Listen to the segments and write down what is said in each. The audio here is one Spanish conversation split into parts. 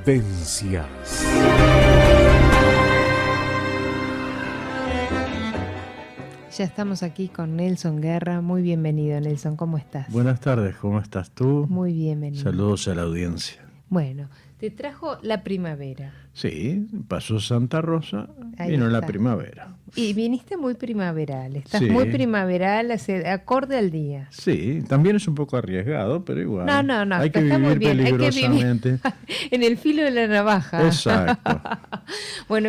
Vivencias. Ya estamos aquí con Nelson Guerra. Muy bienvenido, Nelson. ¿Cómo estás? Buenas tardes, ¿cómo estás tú? Muy bienvenido. Saludos a la audiencia. Bueno, te trajo la primavera. Sí, pasó Santa Rosa, Ahí vino la está. primavera. Y viniste muy primaveral. Estás Sí. muy primaveral, acorde al día. Sí, también es un poco arriesgado, pero igual. No, hay que está vivir muy bien. Hay que peligrosamente. vivir en el filo de la navaja. Exacto. Bueno,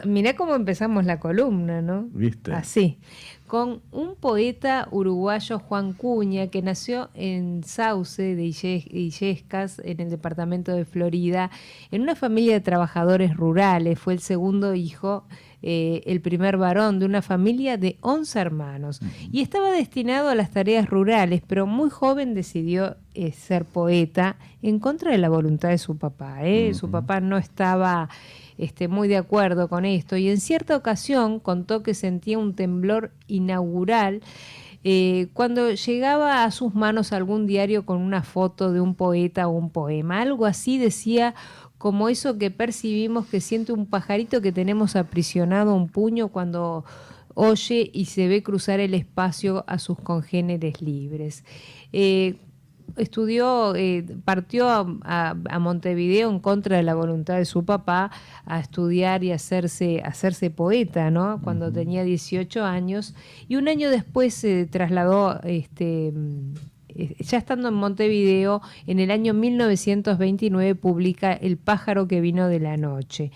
mirá cómo empezamos la columna, ¿no? ¿Viste? Así, con un poeta uruguayo, Juan Cuña, que nació en Sauce de Illescas, en el departamento de Florida, en una familia de trabajadores rurales. Fue el segundo hijo, el primer varón de una familia de 11 hermanos. Y estaba destinado a las tareas rurales, pero muy joven decidió ser poeta en contra de la voluntad de su papá. Su papá no estaba muy de acuerdo con esto, y en cierta ocasión contó que sentía un temblor inaugural cuando llegaba a sus manos algún diario con una foto de un poeta o un poema. Algo así decía, como eso que percibimos que siente un pajarito que tenemos aprisionado a un puño cuando oye y se ve cruzar el espacio a sus congéneres libres. Partió a Montevideo en contra de la voluntad de su papá a estudiar y hacerse poeta, ¿no? Cuando tenía 18 años, y un año después se trasladó, ya estando en Montevideo, en el año 1929 publica El pájaro que vino de la noche.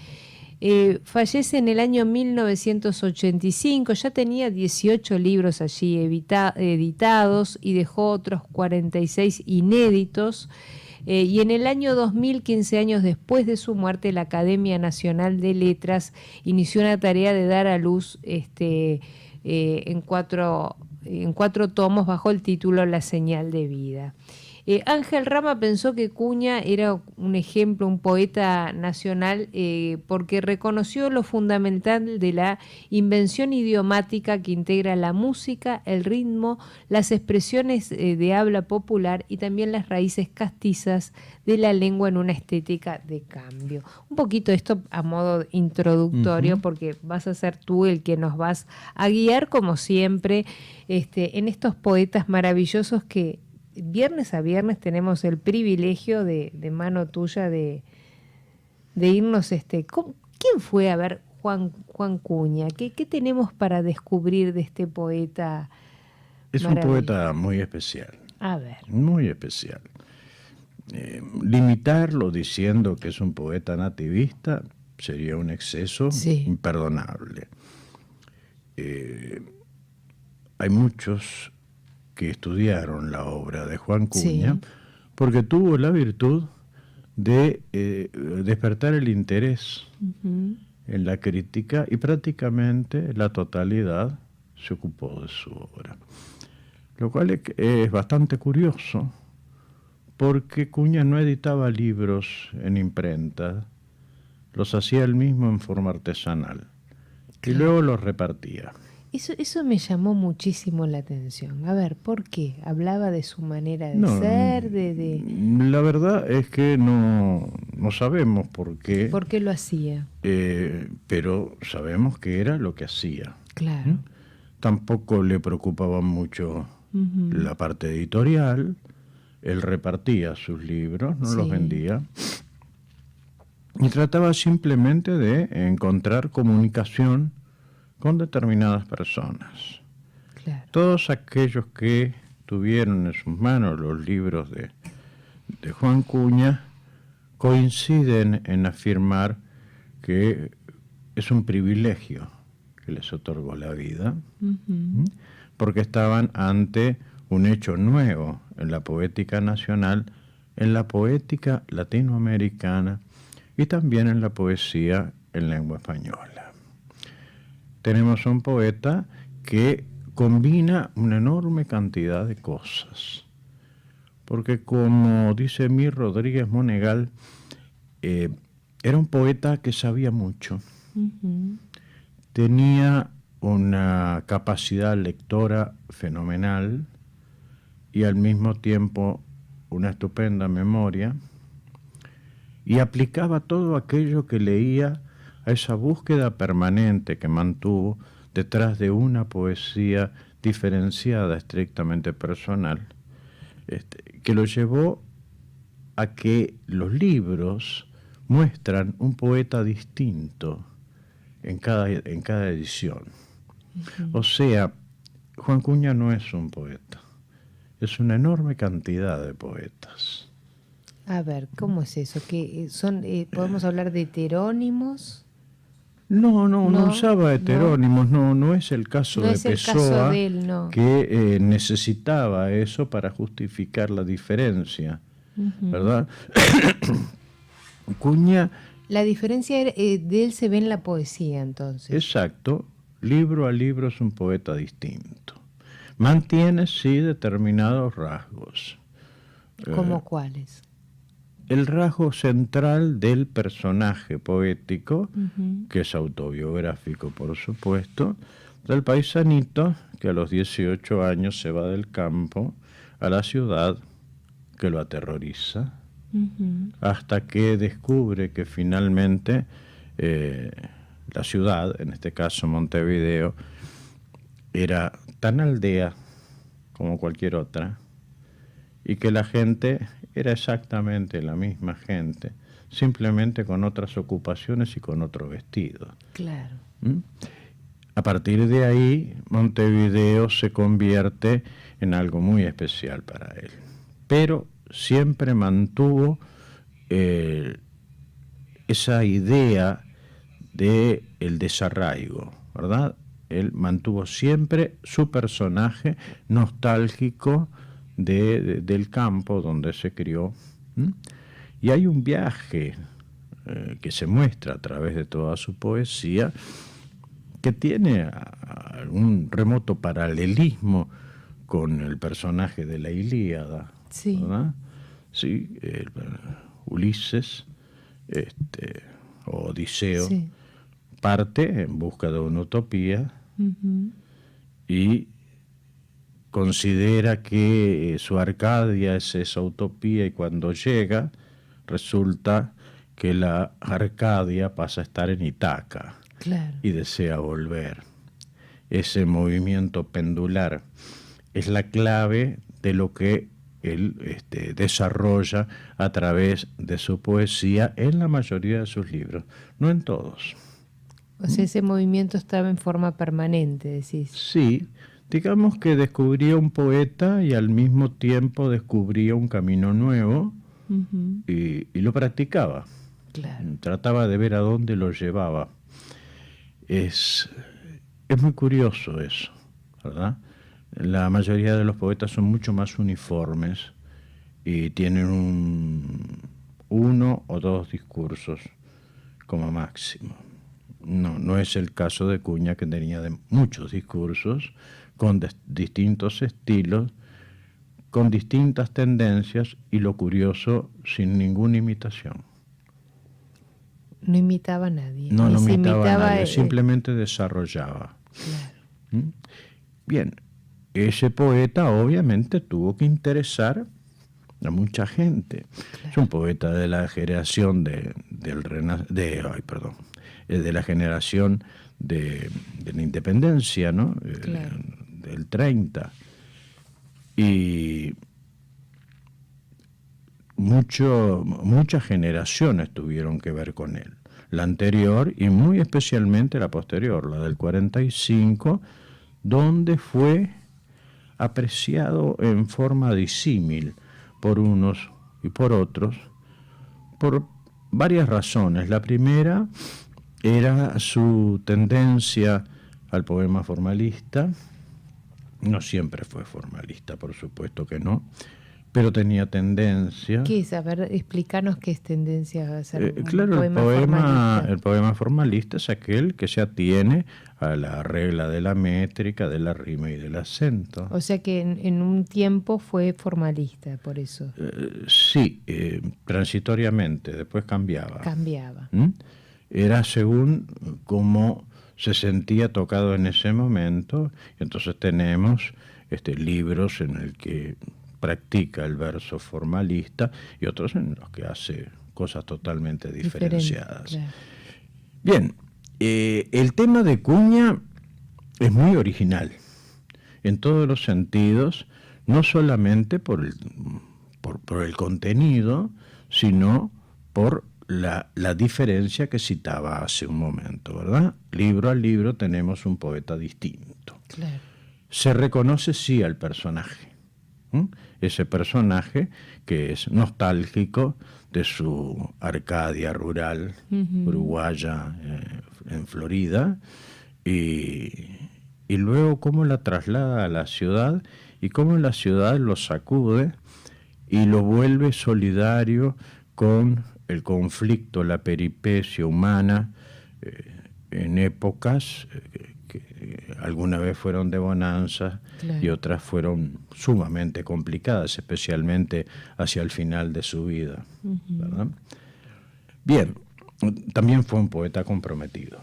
Fallece en el año 1985, ya tenía 18 libros allí editados y dejó otros 46 inéditos. Y en el año 2000, 15 años después de su muerte, la Academia Nacional de Letras inició una tarea de dar a luz en cuatro tomos bajo el título La señal de vida. Ángel Rama pensó que Cuña era un ejemplo, un poeta nacional, porque reconoció lo fundamental de la invención idiomática que integra la música, el ritmo, las expresiones de habla popular y también las raíces castizas de la lengua en una estética de cambio. Un poquito esto a modo introductorio, porque vas a ser tú el que nos vas a guiar, como siempre, en estos poetas maravillosos que viernes a viernes tenemos el privilegio de mano tuya de irnos. ¿Quién fue? A ver, Juan Cuña, ¿qué tenemos para descubrir de este poeta? Es un poeta muy especial. A ver. Muy especial. Limitarlo diciendo que es un poeta nativista sería un exceso imperdonable. Hay muchos que estudiaron la obra de Juan Cuña, porque tuvo la virtud de despertar el interés en la crítica, y prácticamente la totalidad se ocupó de su obra. Lo cual es bastante curioso, porque Cuña no editaba libros en imprenta, los hacía él mismo en forma artesanal, y luego los repartía. Eso me llamó muchísimo la atención. A ver, ¿por qué? ¿Hablaba de su manera de ser? La verdad es que no sabemos por qué. ¿Por qué lo hacía? Pero sabemos que era lo que hacía. Claro. Tampoco le preocupaba mucho la parte editorial. Él repartía sus libros, no los vendía. Y trataba simplemente de encontrar comunicación con determinadas personas. Claro. Todos aquellos que tuvieron en sus manos los libros de Juan Cuña coinciden en afirmar que es un privilegio que les otorgó la vida, porque estaban ante un hecho nuevo en la poética nacional, en la poética latinoamericana y también en la poesía en lengua española. Tenemos un poeta que combina una enorme cantidad de cosas, porque como dice Mir Rodríguez Monegal, era un poeta que sabía mucho, tenía una capacidad lectora fenomenal y al mismo tiempo una estupenda memoria, y aplicaba todo aquello que leía a esa búsqueda permanente que mantuvo detrás de una poesía diferenciada, estrictamente personal, que lo llevó a que los libros muestran un poeta distinto en cada edición. O sea, Juan Cuña no es un poeta, es una enorme cantidad de poetas. A ver, ¿cómo es eso? ¿Qué son, ¿podemos hablar de heterónimos? No usaba heterónimos, no es el caso no de es el Pessoa, caso de él, no. que necesitaba eso para justificar la diferencia, ¿verdad? Cuña... La diferencia de él se ve en la poesía, entonces. Exacto, libro a libro es un poeta distinto. Mantiene, sí, determinados rasgos. ¿Cómo cuáles? El rasgo central del personaje poético, que es autobiográfico, por supuesto, del paisanito que a los 18 años se va del campo a la ciudad, que lo aterroriza, hasta que descubre que finalmente la ciudad, en este caso Montevideo, era tan aldea como cualquier otra, y que la gente era exactamente la misma gente, simplemente con otras ocupaciones y con otro vestido. Claro. A partir de ahí, Montevideo se convierte en algo muy especial para él. Pero siempre mantuvo esa idea de el desarraigo, ¿verdad? Él mantuvo siempre su personaje nostálgico del campo donde se crió. Y hay un viaje que se muestra a través de toda su poesía que tiene algún remoto paralelismo con el personaje de la Ilíada, sí. ¿verdad? Sí, Ulises o Odiseo, sí, parte en busca de una utopía y considera que su Arcadia es esa utopía, y cuando llega resulta que la Arcadia pasa a estar en Ítaca. Claro. Y desea volver. Ese movimiento pendular es la clave de lo que él desarrolla a través de su poesía en la mayoría de sus libros, no en todos. O sea, ese movimiento estaba en forma permanente, decís. Sí, digamos que descubría un poeta y al mismo tiempo descubría un camino nuevo y lo practicaba. Claro. Trataba de ver a dónde lo llevaba. Es muy curioso eso, ¿verdad? La mayoría de los poetas son mucho más uniformes y tienen uno o dos discursos como máximo. No es el caso de Cuña, que tenía muchos discursos con distintos estilos, con distintas tendencias y, lo curioso, sin ninguna imitación. No imitaba a nadie. No imitaba a nadie, simplemente desarrollaba. Claro. Bien, ese poeta obviamente tuvo que interesar a mucha gente. Claro. Es un poeta de la generación de la generación de la independencia, ¿no? Claro. Del 30. Y muchas generaciones tuvieron que ver con él. La anterior y muy especialmente la posterior, la del 45, donde fue apreciado en forma disímil por unos y por otros, por varias razones. La primera era su tendencia al poema formalista. No siempre fue formalista, por supuesto que no, pero tenía tendencia. ¿Qué es? A ver, explícanos qué es tendencia a hacer claro, el poema formalista es aquel que se atiene a la regla de la métrica, de la rima y del acento. O sea que en un tiempo fue formalista, por eso. Sí, transitoriamente, después cambiaba. Cambiaba. Era según cómo se sentía tocado en ese momento. Entonces tenemos libros en el que practica el verso formalista y otros en los que hace cosas totalmente diferenciadas. Claro. Bien, el tema de Cuña es muy original en todos los sentidos, no solamente por el contenido, sino por la diferencia que citaba hace un momento, ¿verdad? Libro a libro tenemos un poeta distinto. Claro. Se reconoce sí al personaje, ese personaje que es nostálgico de su Arcadia rural, uruguaya, en Florida, y luego cómo la traslada a la ciudad y cómo la ciudad lo sacude y lo vuelve solidario con el conflicto, la peripecia humana en épocas que alguna vez fueron de bonanza, claro, y otras fueron sumamente complicadas, especialmente hacia el final de su vida, ¿verdad? Bien, también fue un poeta comprometido.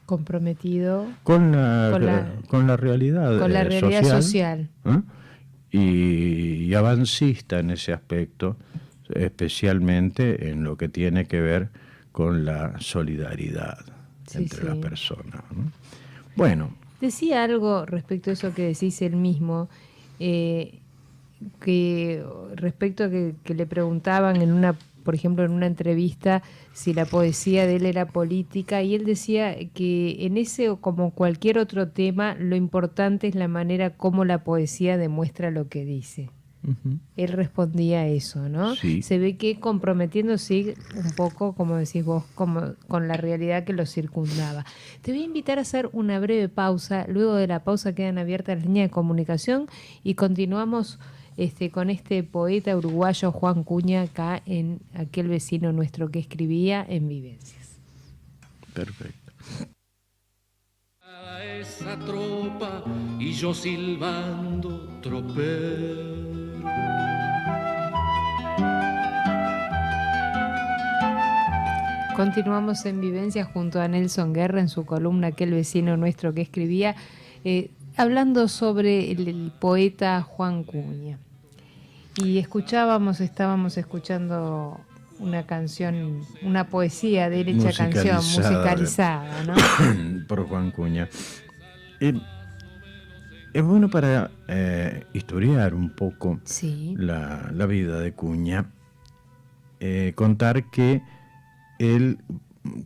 Comprometido con la realidad, social. Y avancista en ese aspecto, especialmente en lo que tiene que ver con la solidaridad entre las personas, ¿no? Bueno. Decía algo respecto a eso que decís él mismo, que respecto a que le preguntaban por ejemplo, en una entrevista si la poesía de él era política, y él decía que en ese o como cualquier otro tema, lo importante es la manera como la poesía demuestra lo que dice. Él respondía a eso, ¿no? Sí. Se ve que comprometiéndose un poco, como decís vos, con la realidad que lo circundaba. Te voy a invitar a hacer una breve pausa. Luego de la pausa quedan abiertas las líneas de comunicación y continuamos con este poeta uruguayo Juan Cuña, acá en Aquel vecino nuestro que escribía en Vivencias. Perfecto. A esa tropa y yo silbando tropel. Continuamos en Vivencias junto a Nelson Guerra en su columna Aquel vecino nuestro que escribía, hablando sobre el poeta Juan Cuña. Y estábamos escuchando una canción, una poesía de él hecha canción, musicalizada, ¿no? Por Juan Cuña. Es bueno para historiar un poco, sí, la vida de Cuña, contar que él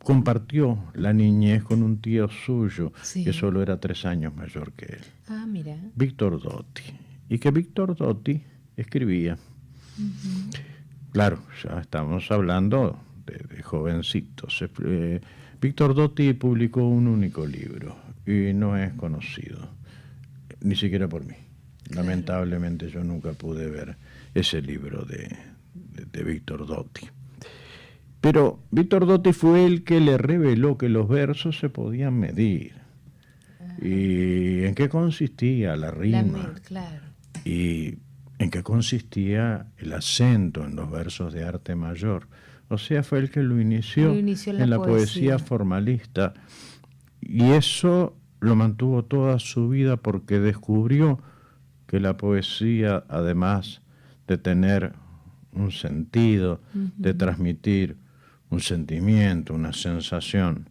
compartió la niñez con un tío suyo, sí, que solo era 3 años mayor que él. Ah, mira. Víctor Dotti. Y que Víctor Dotti escribía. Claro, ya estamos hablando de jovencitos. Víctor Dotti publicó un único libro y no es conocido, ni siquiera por mí. Claro. Lamentablemente yo nunca pude ver ese libro de Víctor Dotti. Pero Víctor Dotti fue el que le reveló que los versos se podían medir. ¿Y en qué consistía la rima? Claro. Y en qué consistía el acento en los versos de arte mayor. O sea, fue el que lo inició en la poesía formalista. Y eso lo mantuvo toda su vida porque descubrió que la poesía, además de tener un sentido, de transmitir un sentimiento, una sensación,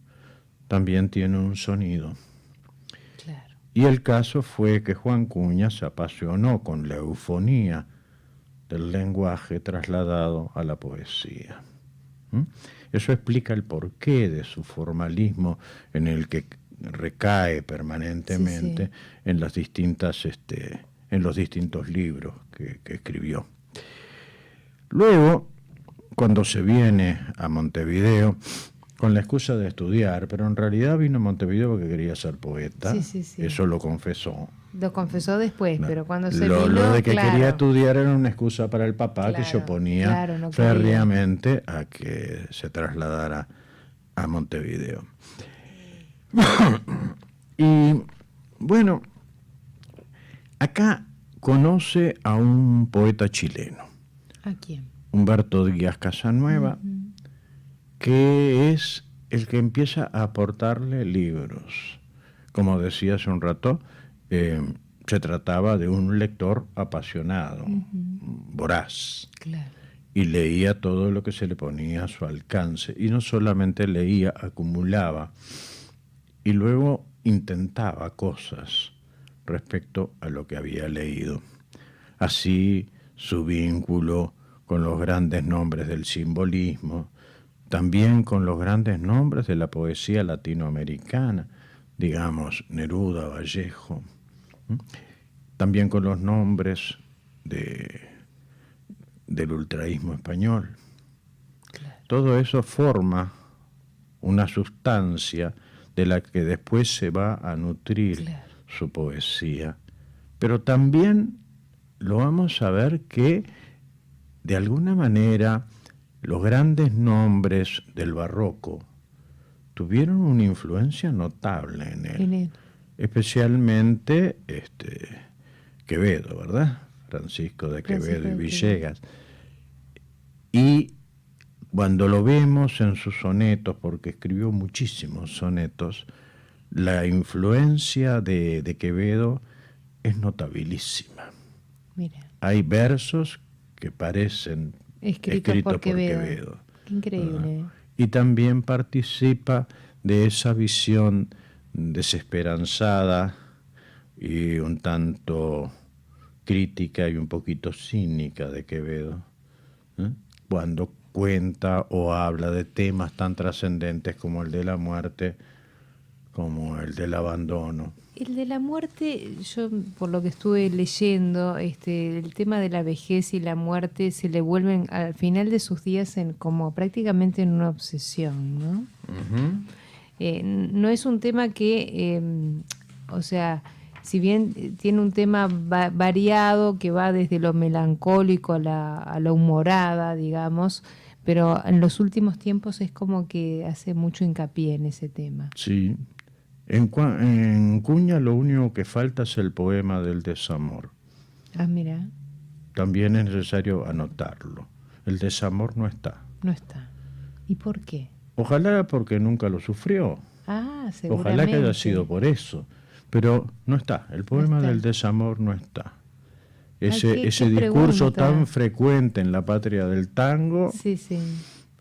también tiene un sonido. Claro. Y el caso fue que Juan Cuña se apasionó con la eufonía del lenguaje trasladado a la poesía. Eso explica el porqué de su formalismo en el que recae permanentemente, sí, sí, en las distintas, en los distintos libros que escribió. Luego, cuando se viene a Montevideo, con la excusa de estudiar, pero en realidad vino a Montevideo porque quería ser poeta, sí. Eso lo confesó. Lo confesó después, no, pero cuando se vino... Lo de que claro, quería estudiar era una excusa para el papá, claro, que se oponía férreamente a que se trasladara a Montevideo. Y bueno, acá conoce a un poeta chileno. ¿A quién? Humberto Díaz Casanueva, que es el que empieza a aportarle libros. Como decía hace un rato, se trataba de un lector apasionado, voraz. Claro. y leía todo lo que se le ponía a su alcance. Y no solamente leía, acumulaba. Y luego intentaba cosas respecto a lo que había leído. Así su vínculo con los grandes nombres del simbolismo, también con los grandes nombres de la poesía latinoamericana, digamos Neruda, Vallejo, también con los nombres del ultraísmo español. Claro. Todo eso forma una sustancia de la que después se va a nutrir Claro. su poesía. Pero también lo vamos a ver que, de alguna manera, los grandes nombres del barroco tuvieron una influencia notable en él. Especialmente Quevedo, ¿verdad? Francisco de Quevedo y Villegas. Y cuando lo vemos en sus sonetos, porque escribió muchísimos sonetos, la influencia de Quevedo es notabilísima. Mira. Hay versos que parecen escritos por Quevedo. Qué increíble. Y también participa de esa visión desesperanzada y un tanto crítica y un poquito cínica de Quevedo, cuando cuenta o habla de temas tan trascendentes como el de la muerte, como el del abandono. El de la muerte, yo por lo que estuve leyendo, el tema de la vejez y la muerte se le vuelven al final de sus días como prácticamente en una obsesión, ¿no? No es un tema que, o sea, si bien tiene un tema variado que va desde lo melancólico a la humorada, digamos, pero en los últimos tiempos es como que hace mucho hincapié en ese tema. Sí. En Cuña lo único que falta es el poema del desamor. Ah, mira. También es necesario anotarlo. El desamor no está. No está. ¿Y por qué? Ojalá porque nunca lo sufrió. Ah, seguramente. Ojalá que haya sido por eso. Pero no está. El poema del desamor no está. Ese discurso tan frecuente en la patria del tango, sí.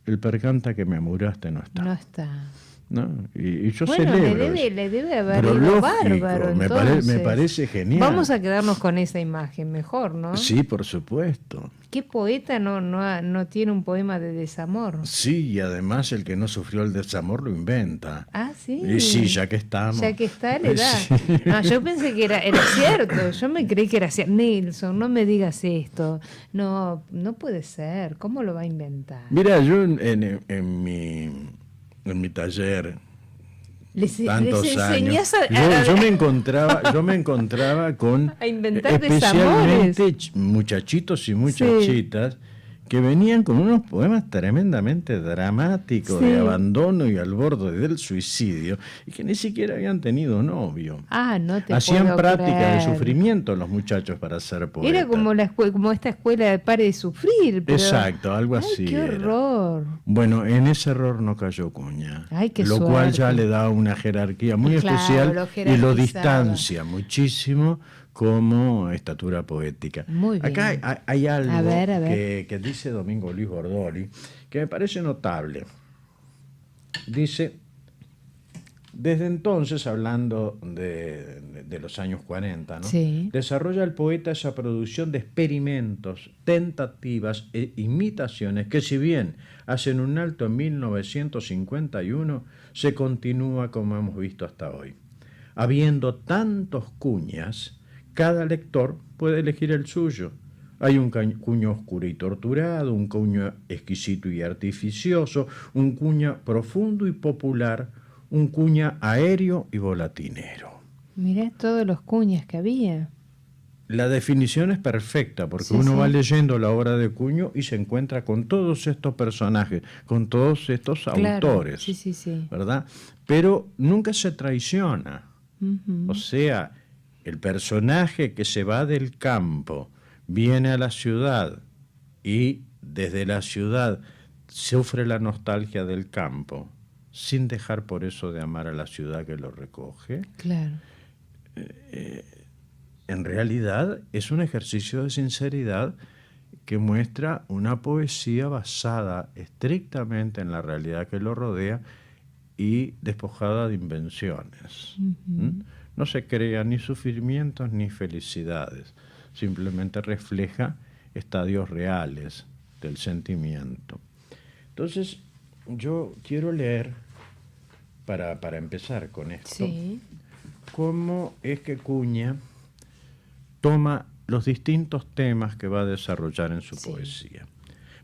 el percanta que me amuraste no está. No está. ¿No? Y yo bueno, celebro le debe haber pero ido lógico, bárbaro. Me parece genial. Vamos a quedarnos con esa imagen mejor, ¿no? Sí, por supuesto. ¿Qué poeta no tiene un poema de desamor? Sí, y además el que no sufrió el desamor lo inventa. Ah, sí. Y sí, ya que estamos. Ya que está, le da. Sí. No, yo pensé que era cierto. Yo me creí que era cierto. Nelson, no me digas esto. No puede ser. ¿Cómo lo va a inventar? Mira, yo en mi taller, tantos años, yo me encontraba con a inventar especialmente muchachitos y muchachitas que venían con unos poemas tremendamente dramáticos de abandono y al borde del suicidio y que ni siquiera habían tenido novio. Ah, no te Hacían puedo práctica creer. de sufrimiento los muchachos para ser poetas. Era como como esta escuela de Pare de Sufrir. Pero... Exacto, algo así. ¡Qué horror! Era. Bueno, en ese error no cayó Cuña. Ay, qué lo suerte. cual ya le da una jerarquía muy especial y lo distancia muchísimo como estatura poética. Muy bien. Acá hay algo a ver. Que dice Domingo Luis Gordoli que me parece notable. Dice, desde entonces, hablando de los años 40, ¿no? Sí. Desarrolla el poeta esa producción de experimentos, tentativas e imitaciones que, si bien hacen un alto en 1951, se continúa como hemos visto hasta hoy. Habiendo tantos Cuñas, cada lector puede elegir el suyo. Hay un Cuña oscuro y torturado, un Cuña exquisito y artificioso, un Cuña profundo y popular, un Cuña aéreo y volatinero. Mirá todos los Cuñas que había. La definición es perfecta, porque uno va leyendo la obra de Cuño y se encuentra con todos estos personajes, con todos estos autores, sí. ¿verdad? Pero nunca se traiciona. Uh-huh. O sea, el personaje que se va del campo, viene a la ciudad y desde la ciudad sufre la nostalgia del campo, sin dejar por eso de amar a la ciudad que lo recoge. Claro. En realidad es un ejercicio de sinceridad que muestra una poesía basada estrictamente en la realidad que lo rodea y despojada de invenciones. No se crea ni sufrimientos ni felicidades, simplemente refleja estadios reales del sentimiento. Entonces, yo quiero leer, para empezar con esto, cómo es que Cuña toma los distintos temas que va a desarrollar en su poesía.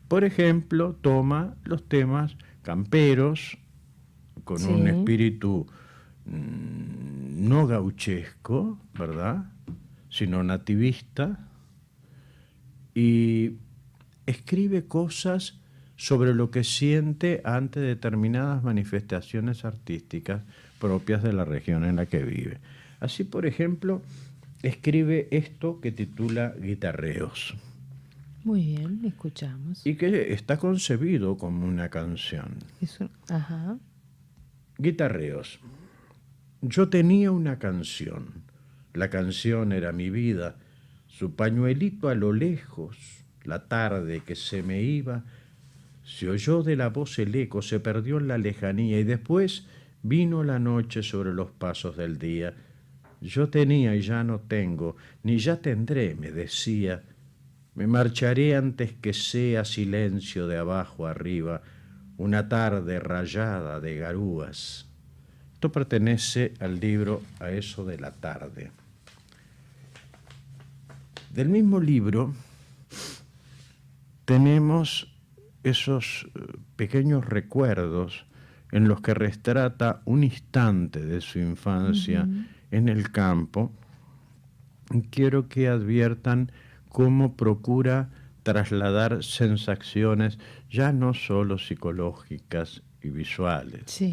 Por ejemplo, toma los temas camperos, con un espíritu no gauchesco, ¿verdad?, sino nativista, y escribe cosas sobre lo que siente ante determinadas manifestaciones artísticas propias de la región en la que vive. Así, por ejemplo, escribe esto que titula Guitarreos. Muy bien, escuchamos. Y que está concebido como una canción. Ajá. Guitarreos. Yo tenía una canción. La canción era mi vida. Su pañuelito a lo lejos, la tarde que se me iba, se oyó de la voz el eco, se perdió en la lejanía y después vino la noche sobre los pasos del día. Yo tenía y ya no tengo, ni ya tendré, me decía. Me marcharé antes que sea silencio de abajo arriba, una tarde rayada de garúas. Esto pertenece al libro A eso de la tarde. Del mismo libro tenemos esos pequeños recuerdos en los que retrata un instante de su infancia en el campo. Quiero que adviertan cómo procura trasladar sensaciones ya no solo psicológicas y visuales,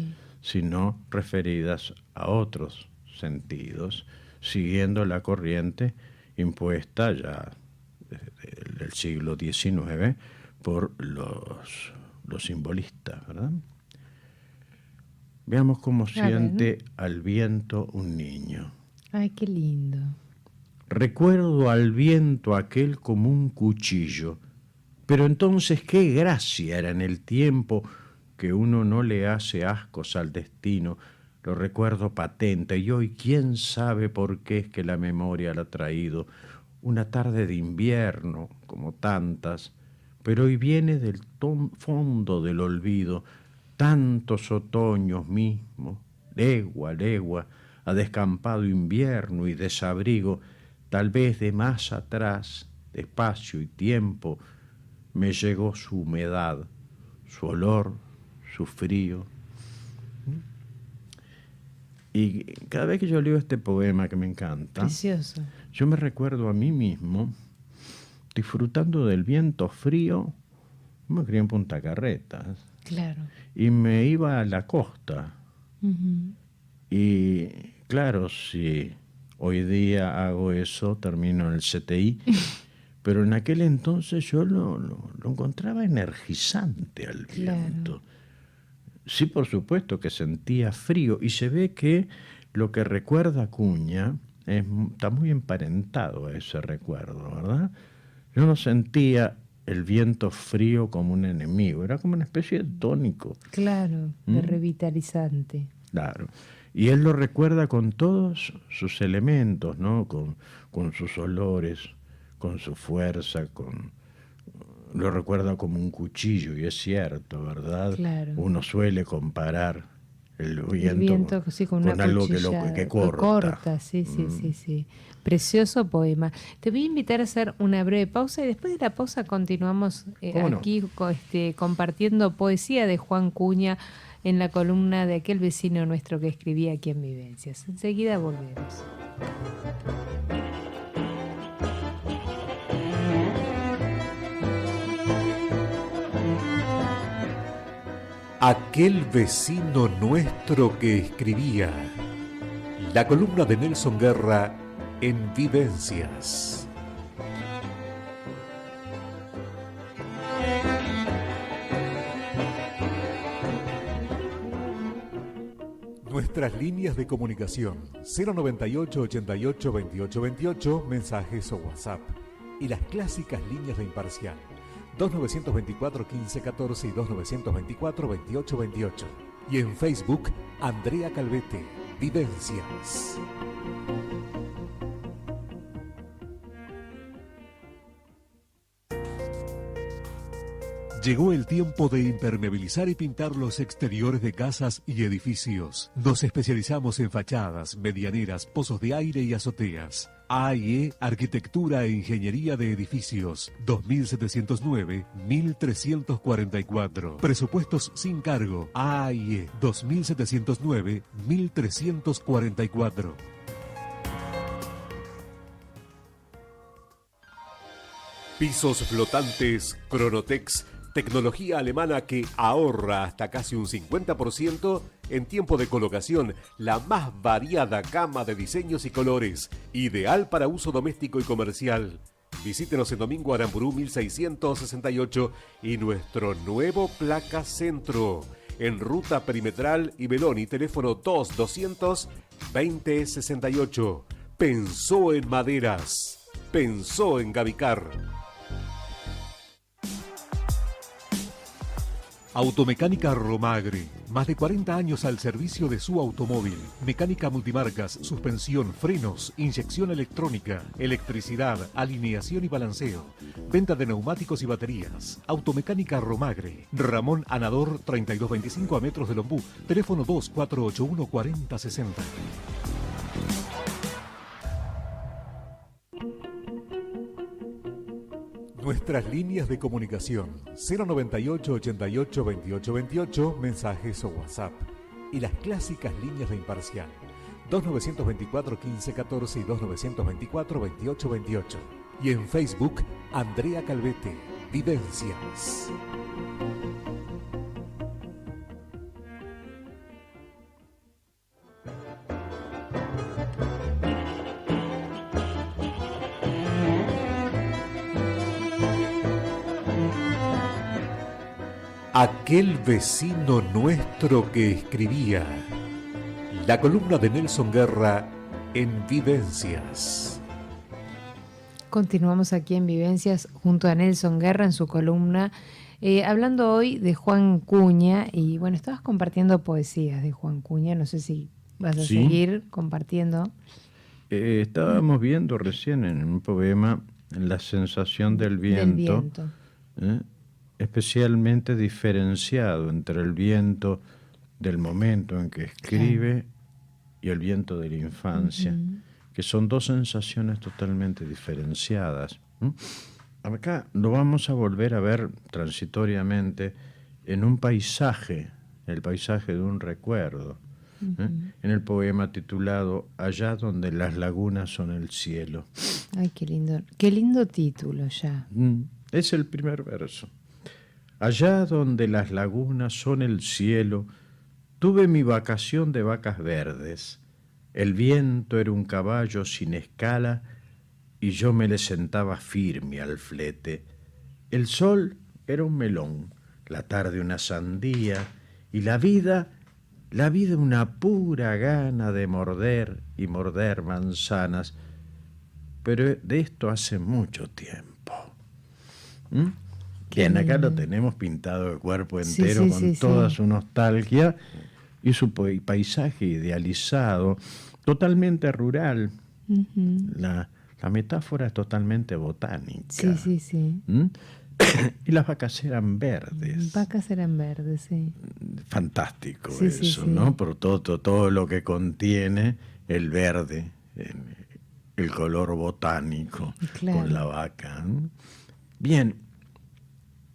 sino referidas a otros sentidos, siguiendo la corriente impuesta ya desde el siglo XIX por los simbolistas, ¿verdad? Veamos cómo siente al viento un niño. Ay, qué lindo. Recuerdo al viento aquel como un cuchillo, pero entonces qué gracia era en el tiempo que uno no le hace ascos al destino. Lo recuerdo patente y hoy quién sabe por qué es que la memoria la ha traído. Una tarde de invierno, como tantas, pero hoy viene del fondo del olvido, tantos otoños mismos, legua a legua, a descampado invierno y desabrigo, tal vez de más atrás, de espacio y tiempo, me llegó su humedad, su olor, su frío. Y cada vez que yo leo este poema que me encanta, precioso, yo me recuerdo a mí mismo disfrutando del viento frío. Me crié en Punta Carretas. Claro. Y me iba a la costa. Y claro, si hoy día hago eso, termino en el CTI, pero en aquel entonces yo lo encontraba energizante al viento. Sí, por supuesto que sentía frío, y se ve que lo que recuerda Acuña está muy emparentado a ese recuerdo, ¿verdad? Yo no sentía el viento frío como un enemigo, era como una especie de tónico. Claro, de revitalizante. Claro. Y él lo recuerda con todos sus elementos, ¿no? Con sus olores, con su fuerza, lo recuerda como un cuchillo, y es cierto, ¿verdad? Claro. Uno suele comparar el viento sí, con algo que corta. Sí. Precioso poema. Te voy a invitar a hacer una breve pausa y después de la pausa continuamos aquí compartiendo poesía de Juan Cuña en la columna de aquel vecino nuestro que escribía aquí en Vivencias. Enseguida volvemos. Aquel vecino nuestro que escribía. La columna de Nelson Guerra en Vivencias. Nuestras líneas de comunicación 098 88 28 28, mensajes o WhatsApp, y las clásicas líneas de Imparcial. 2924-1514 y 2924-2828. Y en Facebook, Andrea Calvete, Vivencias. Llegó el tiempo de impermeabilizar y pintar los exteriores de casas y edificios. Nos especializamos en fachadas, medianeras, pozos de aire y azoteas. AIE, Arquitectura e Ingeniería de Edificios, 2709-1344. Presupuestos sin cargo. AIE, 2709-1344. Pisos flotantes Cronotex, tecnología alemana que ahorra hasta casi un 50% en tiempo de colocación, la más variada gama de diseños y colores, ideal para uso doméstico y comercial. Visítenos en Domingo Aramburú 1668 y nuestro nuevo Placa Centro, en Ruta Perimetral y Beloni, teléfono 2200-2068. Pensó en maderas, pensó en Gavicar. Automecánica Romagre, más de 40 años al servicio de su automóvil. Mecánica multimarcas, suspensión, frenos, inyección electrónica, electricidad, alineación y balanceo. Venta de neumáticos y baterías. Automecánica Romagre. Ramón Anador 3225 a metros del Ombú. Teléfono 2481-4060. Nuestras líneas de comunicación 098 88 28 28, mensajes o WhatsApp. Y las clásicas líneas de Imparcial 2924 15 14 y 2924 28 28. Y en Facebook, Andrea Calvete, Vivencias. Aquel vecino nuestro que escribía. La columna de Nelson Guerra en Vivencias. Continuamos aquí en Vivencias junto a Nelson Guerra en su columna, hablando hoy de Juan Cuña. Y bueno, estabas compartiendo poesías de Juan Cuña, no sé si vas a seguir compartiendo. Estábamos viendo recién en un poema La sensación del viento. Especialmente diferenciado entre el viento del momento en que escribe y el viento de la infancia, que son dos sensaciones totalmente diferenciadas. Acá lo vamos a volver a ver transitoriamente en un paisaje, el paisaje de un recuerdo, en el poema titulado Allá donde las lagunas son el cielo. Ay, qué lindo título ya. Es el primer verso. Allá donde las lagunas son el cielo, tuve mi vacación de vacas verdes. El viento era un caballo sin escala y yo me le sentaba firme al flete. El sol era un melón, la tarde una sandía y la vida una pura gana de morder y morder manzanas. Pero de esto hace mucho tiempo. Bien, acá lo tenemos pintado de cuerpo entero, con toda su nostalgia y su paisaje idealizado, totalmente rural. La metáfora es totalmente botánica. Y las vacas eran verdes. Vacas eran verdes, sí. Fantástico eso, ¿no? Por todo lo que contiene el verde, el color botánico con la vaca. Bien.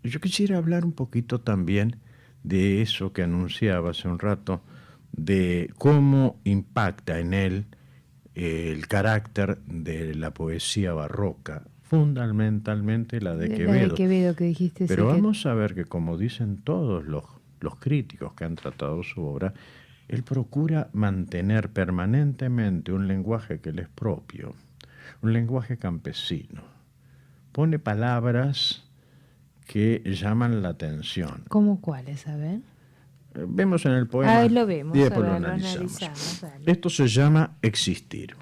Yo quisiera hablar un poquito también de eso que anunciaba hace un rato, de cómo impacta en él el carácter de la poesía barroca, fundamentalmente la de Quevedo. La de Quevedo que dijiste. Pero vamos a ver que, como dicen todos los críticos que han tratado su obra, él procura mantener permanentemente un lenguaje que le es propio, un lenguaje campesino. Pone palabras que llaman la atención. ¿Cómo cuáles? A ver. Vemos en el poema. Ahí lo vemos. Y después lo analizamos. Esto se llama existir.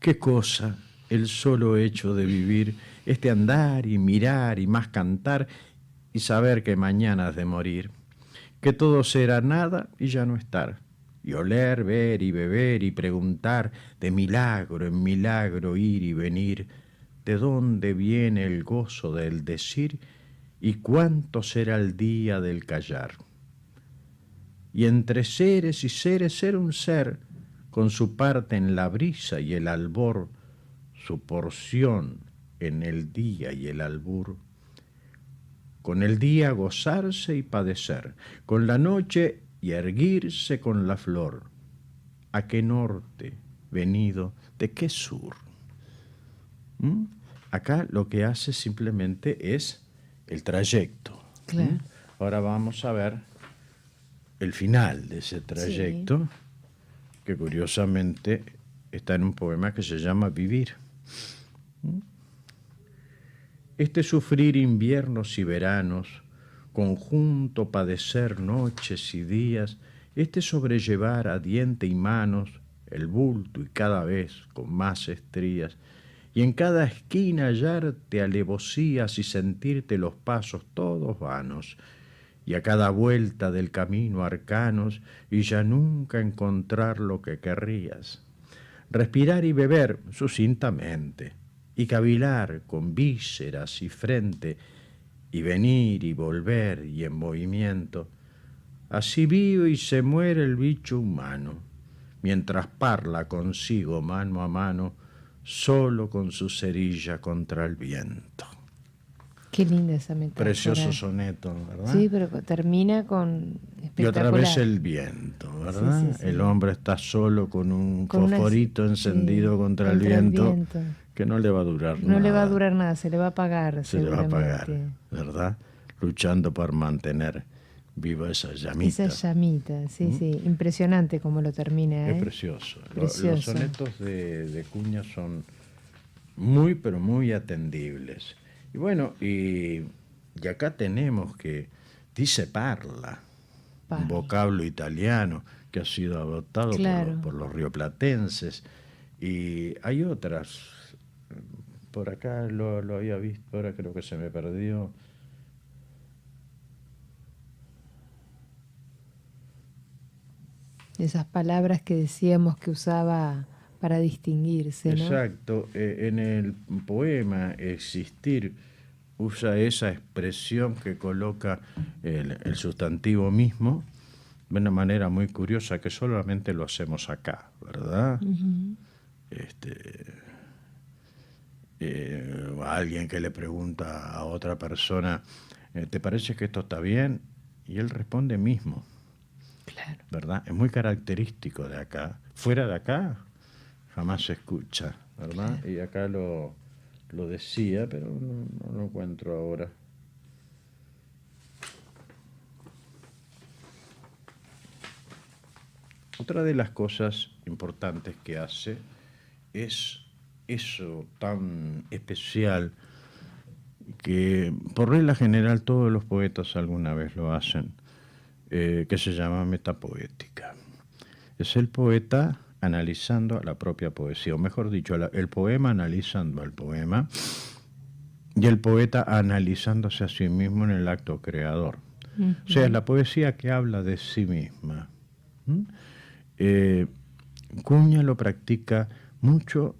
¿Qué cosa el solo hecho de vivir, este andar y mirar y más cantar y saber que mañana has de morir, que todo será nada y ya no estar, y oler, ver y beber y preguntar, de milagro en milagro ir y venir, de dónde viene el gozo del decir y cuánto será el día del callar. Y entre seres y seres ser un ser, con su parte en la brisa y el albor, su porción en el día y el albur, con el día gozarse y padecer, con la noche y erguirse con la flor. ¿A qué norte venido? ¿De qué sur? Acá lo que hace simplemente es el trayecto. Claro. Ahora vamos a ver el final de ese trayecto, que curiosamente está en un poema que se llama Vivir. Este sufrir inviernos y veranos, conjunto padecer noches y días, este sobrellevar a diente y manos el bulto y cada vez con más estrías, y en cada esquina hallarte alevosías y sentirte los pasos todos vanos, y a cada vuelta del camino arcanos, y ya nunca encontrar lo que querrías. Respirar y beber sucintamente, y cavilar con vísceras y frente, y venir y volver y en movimiento. Así vive y se muere el bicho humano, mientras parla consigo mano a mano, solo con su cerilla contra el viento. Qué linda esa metáfora. Precioso soneto, ¿verdad? Sí, pero termina con espectacular. Y otra vez el viento, ¿verdad? Sí, sí, sí. El hombre está solo con un Con fosforito encendido contra el viento, que no le va a durar nada. No le va a durar nada, se le va a apagar. Se le va a apagar, ¿verdad? Luchando por mantener viva esa llamita. Esa llamita, sí, sí. Impresionante como lo termina. Es precioso. Los sonetos de Cuña son muy, pero muy atendibles. Y bueno, y acá tenemos que dice parla, un vocablo italiano que ha sido adoptado por los rioplatenses. Y hay otras, por acá lo había visto, ahora creo que se me perdió. Esas palabras que decíamos que usaba para distinguirse, ¿no? Exacto. En el poema Existir usa esa expresión que coloca el sustantivo mismo de una manera muy curiosa que solamente lo hacemos acá, ¿verdad? Uh-huh. A alguien que le pregunta a otra persona, ¿te parece que esto está bien? Y él responde mismo. Claro. ¿¿Verdad? Es muy característico de acá. Fuera de acá jamás se escucha, ¿verdad? Claro. Y acá lo decía, pero no lo encuentro ahora. Otra de las cosas importantes que hace es eso tan especial que por regla general todos los poetas alguna vez lo hacen, que se llama metapoética. Es el poeta analizando la propia poesía, o mejor dicho, el poema analizando al poema y el poeta analizándose a sí mismo en el acto creador. Uh-huh. O sea, es la poesía que habla de sí misma. Cuña lo practica mucho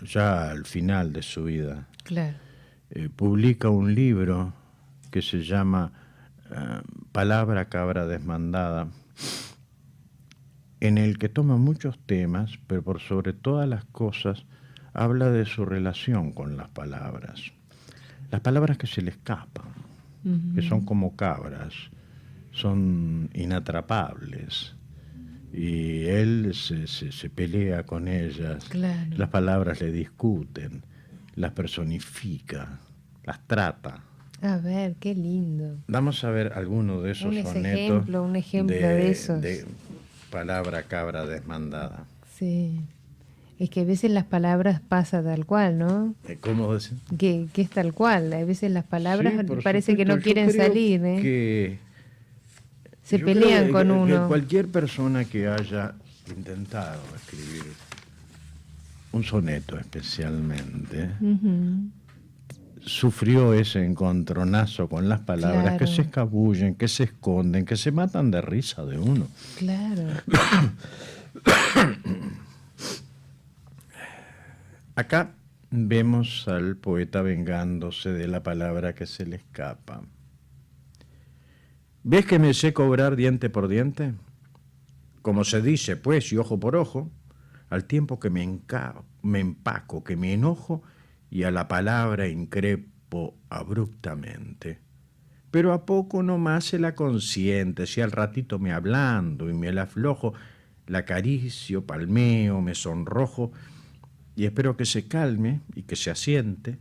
ya al final de su vida. Claro. Publica un libro que se llama Palabra cabra desmandada, en el que toma muchos temas, pero por sobre todas las cosas habla de su relación con las palabras que se le escapan, uh-huh, que son como cabras, son inatrapables, y él se pelea con ellas. Claro. Las palabras le discuten, las personifica, las trata. A ver, qué lindo. Vamos a ver alguno de esos sonetos. Un ejemplo de esos. De palabra cabra desmandada. Sí. Es que a veces las palabras pasan tal cual, ¿no? ¿Cómo decir? Que es tal cual. A veces las palabras parece supuesto, que no quieren salir, ¿eh? Que se pelean con uno. Que cualquier persona que haya intentado escribir un soneto especialmente, Ujú. sufrió ese encontronazo con las palabras Claro. que se escabullen, que se esconden, que se matan de risa de uno. Claro. Acá vemos al poeta vengándose de la palabra que se le escapa. ¿Ves que me sé cobrar diente por diente? Como se dice, pues, y ojo por ojo, al tiempo que me empaco, que me enojo, y a la palabra increpo abruptamente. Pero a poco nomás se la consiente, si al ratito me ablando y me la aflojo, la acaricio, palmeo, me sonrojo, y espero que se calme y que se asiente.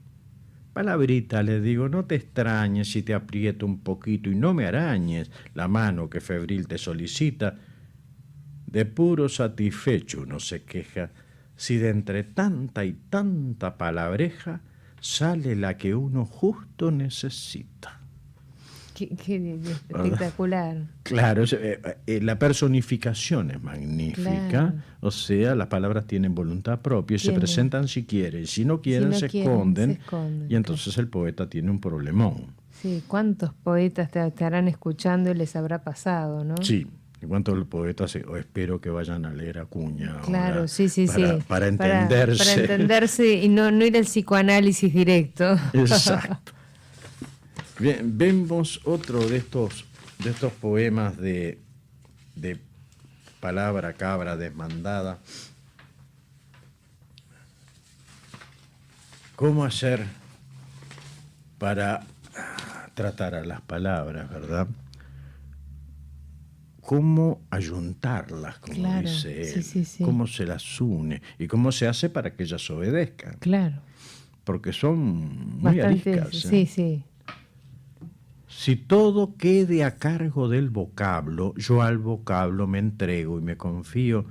Palabrita, le digo, no te extrañes si te aprieto un poquito y no me arañes la mano que febril te solicita. De puro satisfecho uno se queja si de entre tanta y tanta palabreja sale la que uno justo necesita. Qué espectacular. Claro, la personificación es magnífica, Claro. o sea, las palabras tienen voluntad propia y se Tienen. presentan si quieren, si no quieren, no se, quieren, esconden, se esconden, y entonces el poeta tiene un problemón. Sí, ¿cuántos poetas te estarán escuchando y les habrá pasado, no? Sí, en cuanto los poetas, espero que vayan a leer Acuña Claro, ahora, sí. para entenderse. Para entenderse y no ir al psicoanálisis directo. Exacto. Bien, vemos otro de estos poemas de palabra cabra desmandada. ¿Cómo hacer para tratar a las palabras, verdad? ¿Cómo ayuntarlas, como Claro, dice él? sí. ¿Cómo se las une? ¿Y cómo se hace para que ellas obedezcan? Claro. Porque son muy Bastante, ariscas. ¿eh? sí. Si todo quede a cargo del vocablo, yo al vocablo me entrego y me confío.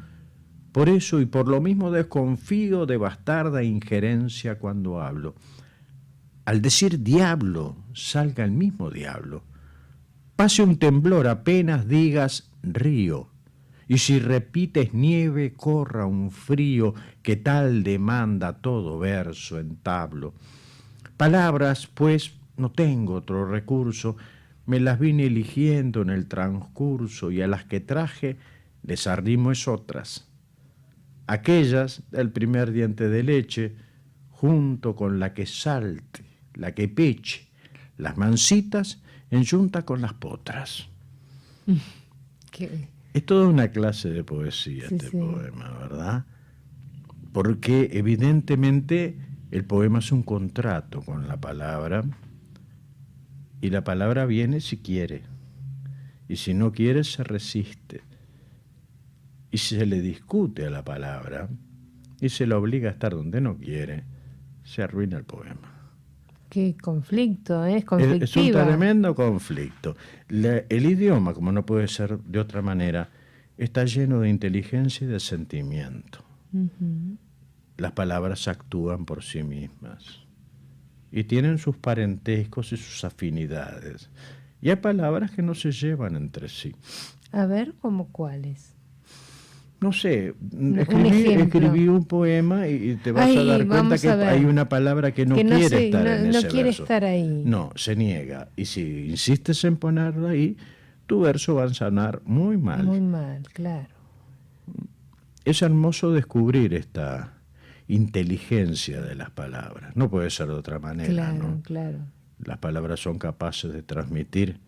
Por eso y por lo mismo desconfío de bastarda injerencia cuando hablo. Al decir diablo, salga el mismo diablo. Pase un temblor apenas digas río. Y si repites nieve, corra un frío que tal demanda todo verso en tablo. Palabras, pues, no tengo otro recurso, me las vine eligiendo en el transcurso y a las que traje les arrimo es otras. Aquellas del primer diente de leche, junto con la que salte, la que peche, las mansitas en yunta con las potras. Es toda una clase de poesía este poema, ¿verdad? Porque evidentemente el poema es un contrato con la palabra y la palabra viene si quiere y si no quiere se resiste y si se le discute a la palabra y se la obliga a estar donde no quiere, se arruina el poema. Qué conflicto, es conflictiva. Es un tremendo conflicto. El idioma, como no puede ser de otra manera, está lleno de inteligencia y de sentimiento. Uh-huh. Las palabras actúan por sí mismas y tienen sus parentescos y sus afinidades. Y hay palabras que no se llevan entre sí. A ver, ¿cómo cuáles? No sé, escribí un poema y te vas a dar cuenta que hay una palabra que no quiere estar en ese quiere verso. estar ahí. No, se niega. Y si insistes en ponerlo ahí, tu verso va a sonar muy mal. Muy mal, claro. Es hermoso descubrir esta inteligencia de las palabras. No puede ser de otra manera, claro, ¿no? Claro. Las palabras son capaces de transmitir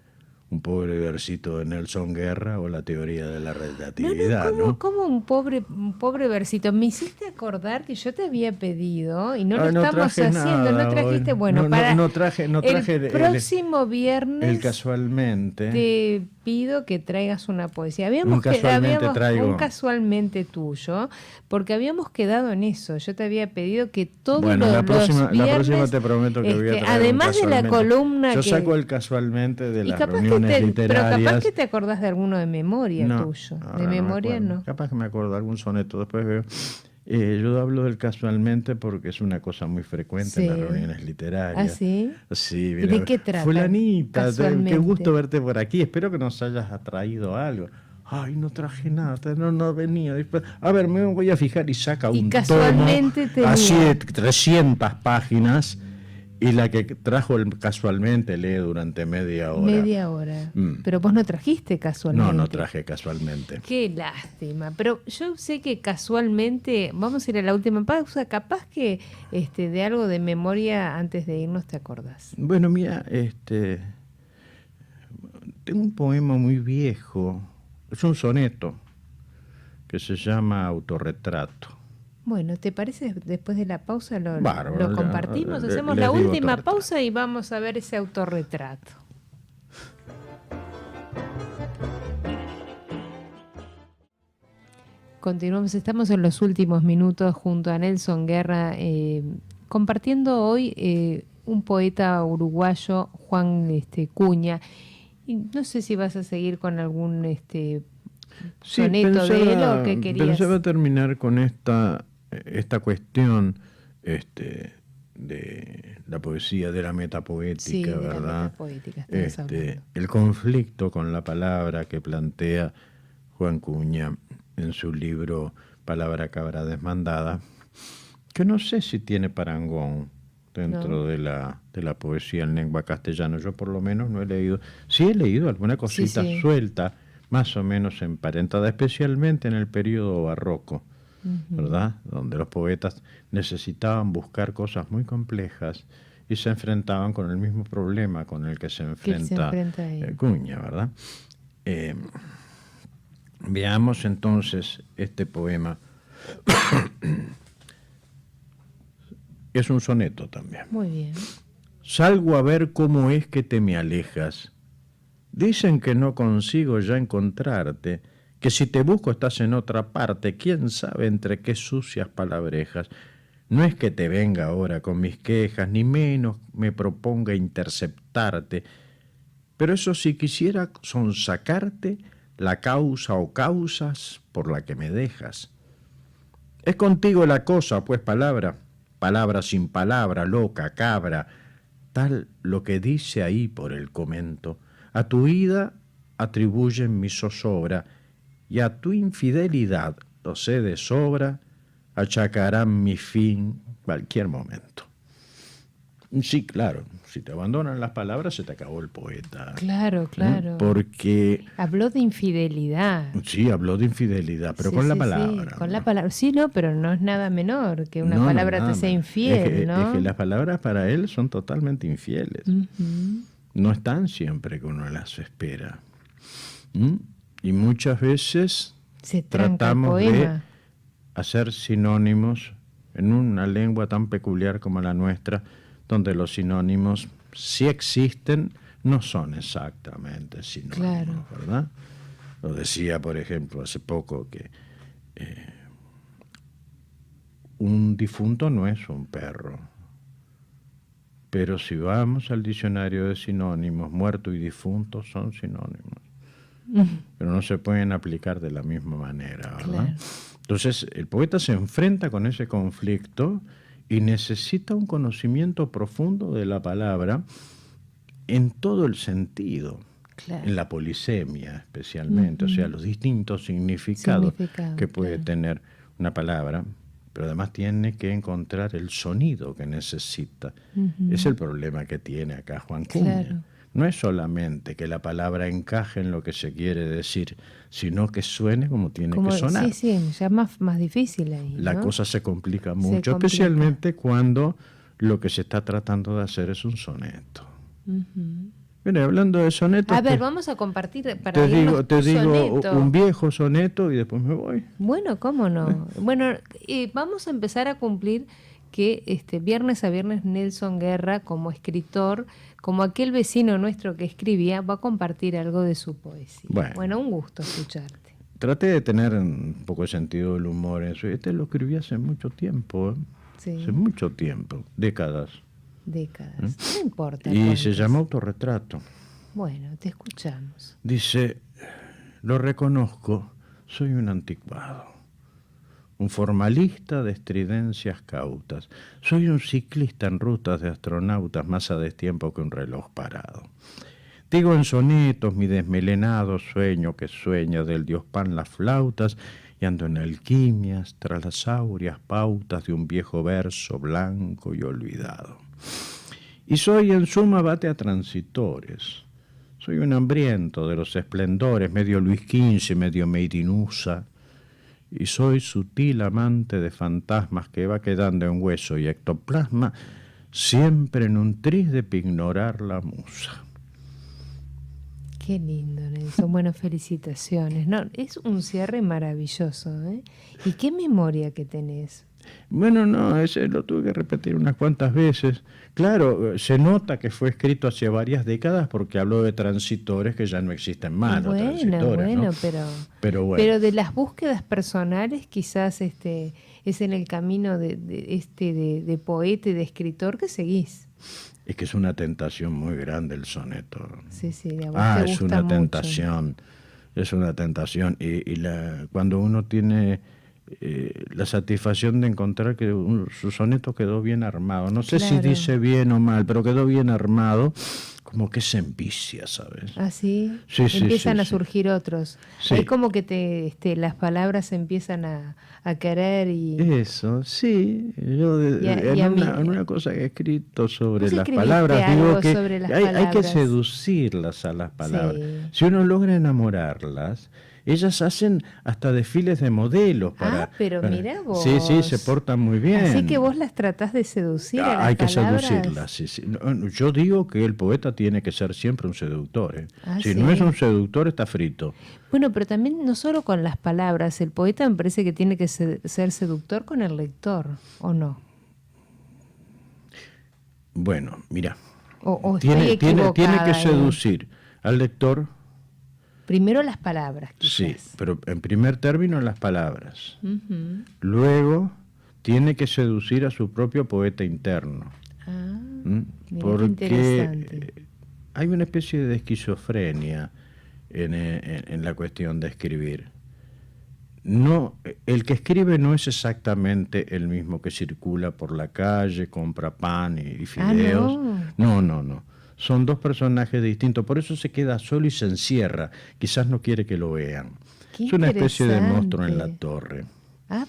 un pobre versito de Nelson Guerra o la teoría de la relatividad, ¿no? ¿Cómo un pobre versito? Me hiciste acordar que yo te había pedido y no lo estamos haciendo, nada, no trajiste, bueno, no traje el próximo viernes el casualmente. te pido que traigas una poesía. Un casualmente tuyo, porque habíamos quedado en eso. Yo te había pedido que todos los viernes, la próxima te prometo que voy a traer además de la columna yo que saco el casualmente de las reuniones literarias. Pero capaz que te acordás de alguno de memoria tuyo. De memoria no. Capaz que me acuerdo de algún soneto. Después veo. Yo hablo del casualmente porque es una cosa muy frecuente en las reuniones literarias. ¿Ah, sí? Sí, ¿Y de qué trata? Fulanita, qué gusto verte por aquí. Espero que nos hayas atraído algo. Ay, no traje nada, no venía. Después, a ver, me voy a fijar y saca Y un casualmente tomo, tenía. así de 300 páginas, y la que trajo casualmente lee durante media hora. Media hora. Pero vos no trajiste casualmente. No traje casualmente. Qué lástima. Pero yo sé que casualmente, vamos a ir a la última pausa, capaz que de algo de memoria antes de irnos te acordás. Bueno, mira, tengo un poema muy viejo, es un soneto, que se llama Autorretrato. Bueno, ¿te parece después de la pausa lo Bárbaro, compartimos? les Hacemos la digo última autorretrato. pausa y vamos a ver ese autorretrato. Continuamos, estamos en los últimos minutos junto a Nelson Guerra, compartiendo hoy un poeta uruguayo, Juan Cuña. Y no sé si vas a seguir con algún soneto de él o qué querías. Pensaba terminar con esta cuestión de la poesía, de la metapoética, Sí, de la ¿verdad? metapoética estamos hablando. El conflicto con la palabra que plantea Juan Cuña en su libro Palabra Cabra Desmandada, que no sé si tiene parangón dentro de la poesía en lengua castellana. Yo por lo menos no he leído. Sí he leído alguna cosita Sí. suelta, más o menos emparentada, especialmente en el periodo barroco, ¿verdad? Donde los poetas necesitaban buscar cosas muy complejas y se enfrentaban con el mismo problema con el que se enfrenta él. Cuña, ¿verdad? Veamos entonces este poema. Es un soneto también. Muy bien. Salgo a ver cómo es que te me alejas. Dicen que no consigo ya encontrarte, que si te busco estás en otra parte, quién sabe entre qué sucias palabrejas. No es que te venga ahora con mis quejas, ni menos me proponga interceptarte, pero eso si quisiera sonsacarte la causa o causas por la que me dejas. Es contigo la cosa, pues palabra sin palabra, loca, cabra, tal lo que dice ahí por el comento. A tu ida atribuyen mi zozobra, y a tu infidelidad, lo sé de sobra, achacarán mi fin cualquier momento. Sí, claro, si te abandonan las palabras se te acabó el poeta. Claro. Porque... Habló de infidelidad. Sí, habló de infidelidad, pero Sí, con la sí, palabra. sí, con ¿no? la palabra. Sí, no, pero no es nada menor que una palabra te sea infiel, ¿no? Es que las palabras para él son totalmente infieles. No están siempre que uno las espera. Y muchas veces Se tranca el tratamos de poema. hacer sinónimos en una lengua tan peculiar como la nuestra, donde los sinónimos, si existen, no son exactamente sinónimos, Claro. ¿verdad? Lo decía, por ejemplo, hace poco que un difunto no es un perro, pero si vamos al diccionario de sinónimos, muerto y difunto son sinónimos, pero no se pueden aplicar de la misma manera, ¿verdad? Claro. Entonces, el poeta se enfrenta con ese conflicto y necesita un conocimiento profundo de la palabra en todo el sentido, Claro. en la polisemia especialmente, o sea, los distintos significados que puede claro. tener una palabra, pero además tiene que encontrar el sonido que necesita. Es el problema que tiene acá Juan Cuña. Claro. No es solamente que la palabra encaje en lo que se quiere decir, sino que suene como tiene que sonar. Sí, ya más difícil ahí, La ¿no? cosa se complica Se mucho, complica. especialmente cuando lo que se está tratando de hacer es un soneto. Mira, hablando de sonetos, A ver, vamos a compartir para te irnos digo soneto. un viejo soneto y después me voy. Bueno, ¿cómo no? Bueno, vamos a empezar a cumplir que viernes a viernes Nelson Guerra, como escritor, como aquel vecino nuestro que escribía, va a compartir algo de su poesía. Bueno, un gusto escucharte. Traté de tener un poco de sentido del humor en eso. Lo escribí hace mucho tiempo, Sí. hace mucho tiempo, décadas. No importa. Y cuántos. se llama Autorretrato. Bueno, te escuchamos. Dice, lo reconozco, soy un anticuado, un formalista de estridencias cautas, soy un ciclista en rutas de astronautas más a destiempo que un reloj parado. Digo en sonetos mi desmelenado sueño que sueña del dios Pan las flautas y ando en alquimias tras las áureas pautas de un viejo verso blanco y olvidado. Y soy en suma bate a transitores. Soy un hambriento de los esplendores, medio Luis XV, medio Made in USA. Y soy sutil amante de fantasmas que va quedando en hueso y ectoplasma, siempre en un tris de pignorar la musa. Qué lindo, Nelson. Bueno, felicitaciones. No, es un cierre maravilloso, ¿eh? ¿Y qué memoria que tenés? Bueno, no, ese lo tuve que repetir unas cuantas veces. Claro, se nota que fue escrito hace varias décadas porque habló de transitores que ya no existen más. Bueno, ¿no? Pero bueno. Pero de las búsquedas personales, quizás es en el camino de poeta y de escritor que seguís. Es que es una tentación muy grande el soneto. Sí, a vos te es gusta una mucho. tentación. Es una tentación. Y cuando uno tiene la satisfacción de encontrar que su soneto quedó bien armado. No sé si dice bien o mal, pero quedó bien armado, como que se envicia, ¿sabes? ¿Ah, sí? Sí, empiezan sí, a sí. surgir otros. Sí. Es como que las palabras empiezan a querer y... Eso, sí. Yo en una cosa que he escrito sobre ¿Vos las escribiste palabras, digo algo que sobre las hay que palabras? seducirlas a las palabras. Sí. Si uno logra enamorarlas, ellas hacen hasta desfiles de modelos para... pero mirá vos. Sí, se portan muy bien. Así que vos las tratás de seducir a las hay que palabras. seducirlas, sí. No, yo digo que el poeta tiene que ser siempre un seductor. Si sí. no es un seductor, está frito. Bueno, pero también no solo con las palabras. El poeta me parece que tiene que ser seductor con el lector, ¿o no? Bueno, mira. O tiene estoy que equivocada, seducir al lector. Primero las palabras, quizás. Sí, pero en primer término las palabras. Uh-huh. Luego tiene que seducir a su propio poeta interno. Mirá, Porque interesante. hay una especie de esquizofrenia en la cuestión de escribir. No, el que escribe no es exactamente el mismo que circula por la calle, compra pan y fideos. No. Son dos personajes distintos, por eso se queda solo y se encierra. Quizás no quiere que lo vean. Qué es una especie de interesante. monstruo en la torre.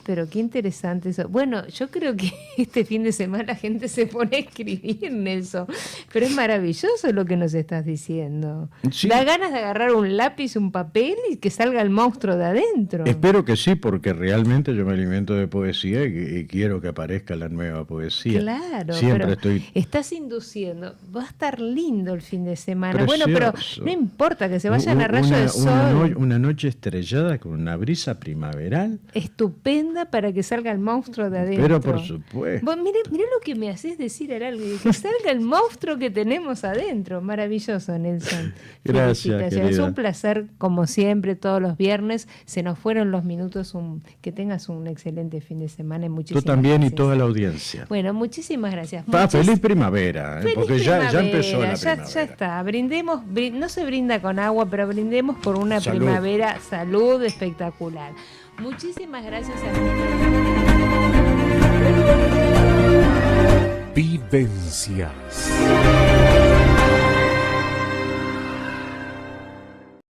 Pero qué interesante eso. Bueno, yo creo que este fin de semana la gente se pone a escribir, Nelson. Pero es maravilloso lo que nos estás diciendo. Sí. Da ganas de agarrar un lápiz, un papel y que salga el monstruo de adentro. Espero que sí, porque realmente yo me alimento de poesía y quiero que aparezca la nueva poesía. Claro, Siempre pero estoy... estás induciendo. Va a estar lindo el fin de semana. Precioso. Bueno, pero no importa que se vayan a rayo de sol. Una noche estrellada con una brisa primaveral. Estupenda para que salga el monstruo de adentro. Pero por supuesto. Vos, mirá lo que me haces decir, Heraldo, que salga el monstruo que tenemos adentro. Maravilloso, Nelson. Gracias, Felicitaciones. querida. Un placer, como siempre, todos los viernes. Se nos fueron los minutos. Que tengas un excelente fin de semana y muchísimas Tú también gracias. y toda la audiencia. Bueno, muchísimas gracias. Feliz primavera, Feliz porque ya primavera, empezó la primavera. Ya está. Brindemos, no se brinda con agua, pero brindemos por una Salud. primavera, salud espectacular. Muchísimas gracias a Vivencias.